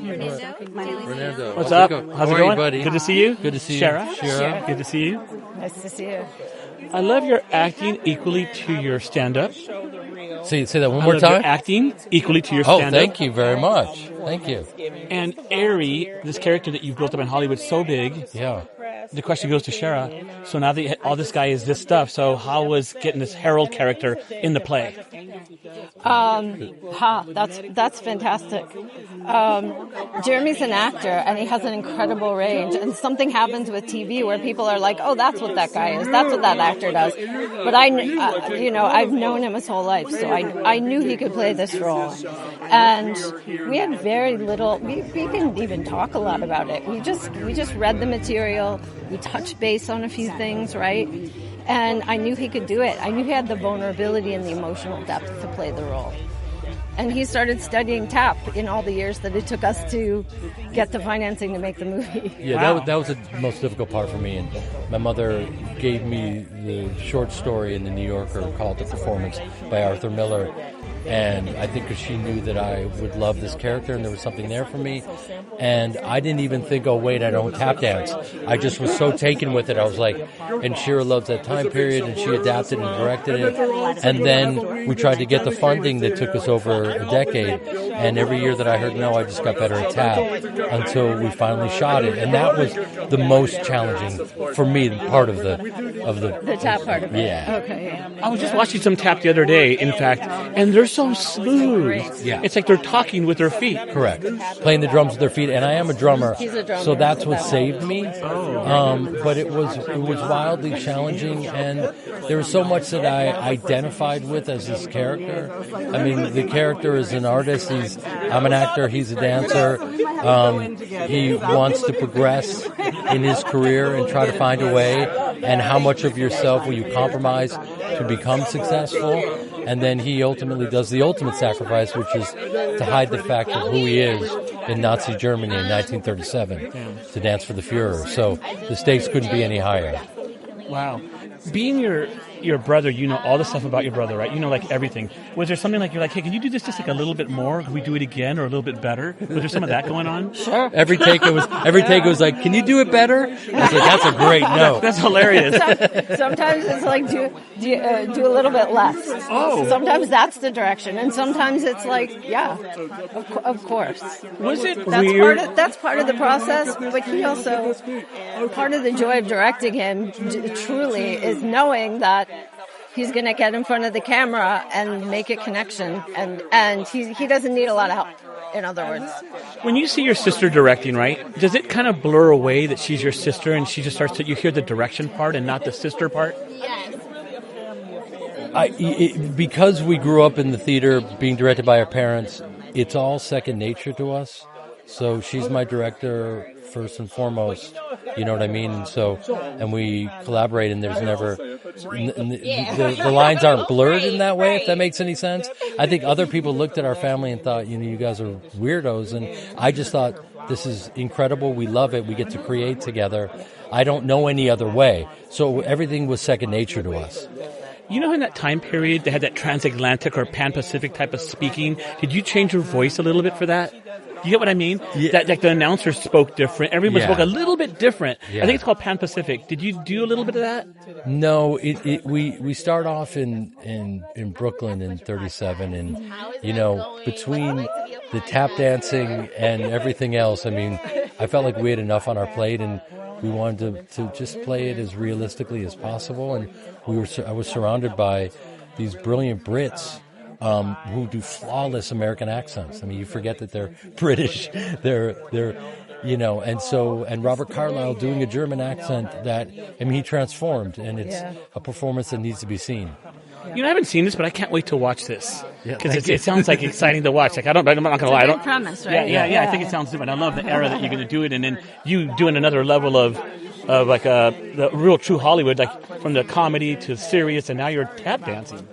Fernando. What's up? How's How's it going, going, buddy? Good to see you. Good to see you. Shira. Good to see you. Nice to see you. I love your acting equally to your stand-up. Say that one more time. Your acting equally to your Oh, stand-up. thank you very much. Thank you. And Ari, this character that you've built up in Hollywood, so big. Yeah. The question goes to Shira. So now that all this guy is this stuff, so how was getting this Harold character in the play? That's fantastic. Jeremy's an actor, and he has an incredible range. And something happens with TV where people are like, "Oh, that's what that guy is. That's what that actor does." But I've known him his whole life, so I knew he could play this role. And we had very little. We didn't even talk a lot about it. We just read the material. We touched base on a few things, right? And I knew he could do it. I knew he had the vulnerability and the emotional depth to play the role. And he started studying tap in all the years that it took us to get the financing to make the movie. Yeah, that was the most difficult part for me. And my mother gave me the short story in the New Yorker called The Performance by Arthur Miller. And I think because she knew that I would love this character and there was something there for me. And I didn't even think, oh, wait, I don't tap dance. I just was so taken with it. I was like, and Shira loves that time period, and she adapted and directed it. And then we tried to get the funding that took us over a decade. And every year that I heard no, I just got better at tap until we finally shot it. And that was the most challenging for me, part of the tap part of it. Yeah. Okay. I was just watching some tap the other day, in fact, and they're so smooth. Yeah. It's like they're talking with their feet. Correct. Playing the drums with their feet, and I am a drummer. He's a drummer. So that's what saved me. But it was wildly challenging, and there was so much that I identified with as this character. I mean, the character is an artist. I'm an actor. He's a dancer. He wants to progress in his career and try to find a way. And how much of yourself will you compromise to become successful? And then he ultimately does the ultimate sacrifice, which is to hide the fact of who he is in Nazi Germany in 1937 to dance for the Fuhrer. So the stakes couldn't be any higher. Wow. Being your brother, you know all the stuff about your brother, right? You know, like everything. Was there something like you're like, hey, can you do this just like a little bit more? Can we do it again or a little bit better? Was there some of that going on? Sure. Every take it was like, can you do it better? I was like, that's a great note. That's hilarious. Sometimes it's like do a little bit less. Oh. Sometimes that's the direction, and sometimes it's like, yeah, of course. Was it That's weird? that's part of the process, but he also, part of the joy of directing him truly is knowing that he's going to get in front of the camera and make a connection, and he doesn't need a lot of help, in other words. When you see your sister directing, right, does it kind of blur away that she's your sister and she just starts to, you hear the direction part and not the sister part? Because we grew up in the theater being directed by our parents, it's all second nature to us. So she's my director first and foremost, you know what I mean? And we collaborate, and there's never, the lines aren't blurred in that way, if that makes any sense. I think other people looked at our family and thought, you guys are weirdos, and I just thought, this is incredible, we love it, we get to create together. I don't know any other way. So everything was second nature to us. You know, in that time period, they had that transatlantic or pan-Pacific type of speaking. Did you change your voice a little bit for that? You get what I mean? Yeah. That like the announcers spoke different. Everyone Yeah. spoke a little bit different. Yeah. I think it's called Pan-Pacific. Did you do a little bit of that? No, we start off in Brooklyn in 37, and between the tap dancing and everything else, I mean, I felt like we had enough on our plate, and we wanted to just play it as realistically as possible. And I was surrounded by these brilliant Brits who do flawless American accents. I mean, you forget that they're British. They're and Robert Carlyle doing a German accent he transformed, and it's a performance that needs to be seen. I haven't seen this, but I can't wait to watch this because Yeah, it sounds like exciting to watch. Like I'm not going to lie. I don't. Premise, right? Yeah. I think it sounds different. I love the era that you're going to do it, and then you doing another level of like the real true Hollywood, like from the comedy to serious, and now you're tap dancing.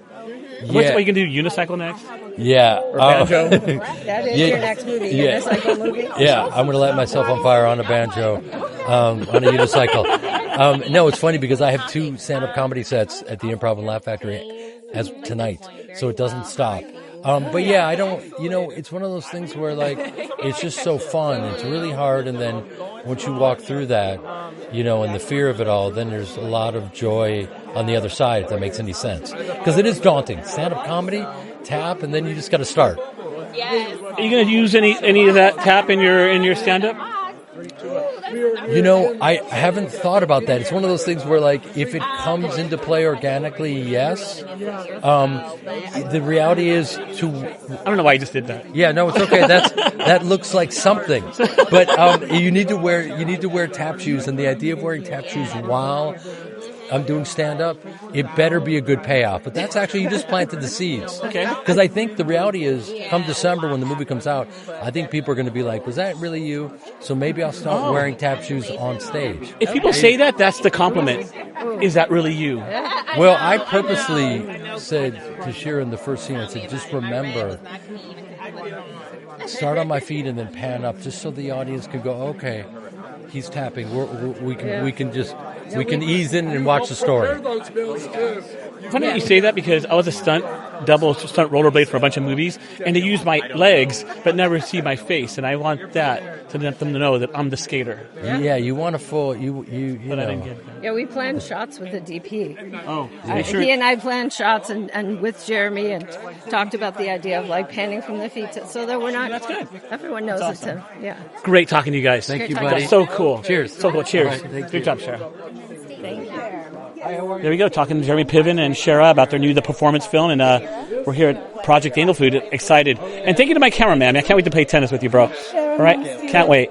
What are you going to do? Unicycle next? Yeah. Or banjo? That is your next movie, unicycle movie? Yeah, I'm going to light myself on fire on a banjo, on a unicycle. No, it's funny because I have 2 stand-up comedy sets at the Improv and Laugh Factory as tonight, so it doesn't stop. But yeah, I don't, it's one of those things where like, it's just so fun. It's really hard. And then once you walk through that, and the fear of it all, then there's a lot of joy on the other side, if that makes any sense. Because it is daunting. Stand-up comedy, tap, and then you just got to start. Are you going to use any of that tap in your stand-up? I haven't thought about that. It's one of those things where, like, if it comes into play organically, yes. The reality is I don't know why you just did that. Yeah, no, it's okay. That looks like something. But you need to wear tap shoes, and the idea of wearing tap shoes while I'm doing stand-up, it better be a good payoff. But that's actually, you just planted the seeds. Okay. Because I think the reality is, come December when the movie comes out, I think people are going to be like, was that really you? So maybe I'll start wearing tap shoes on stage. If people say that, that's the compliment. Is that really you? Well, I purposely said to Shira in the first scene, I said, just remember, start on my feet and then pan up, just so the audience can go, okay, he's tapping. We can ease in and watch the story. Funny that you say that, because I was a double stunt rollerblade for a bunch of movies, and they use my legs but never see my face, and I want that to let them know that I'm the skater. Yeah, you want a full you But I didn't get that. Yeah, we planned shots with the DP. Oh, He and I planned shots and with Jeremy and talked about the idea of like panning from the feet so that we're not. That's good. Everyone knows That's awesome. it too. Yeah. Great talking to you guys. Thank you, Great buddy. That's so cool. Cheers. So cool. Cheers. All right, thank Good you. job, Shira. Thank you. There we go, talking to Jeremy Piven and Shira about their new The Performance film, and we're here at Project Anal Food, excited. And thank you to my cameraman. I can't wait to play tennis with you, bro. All right? Can't wait.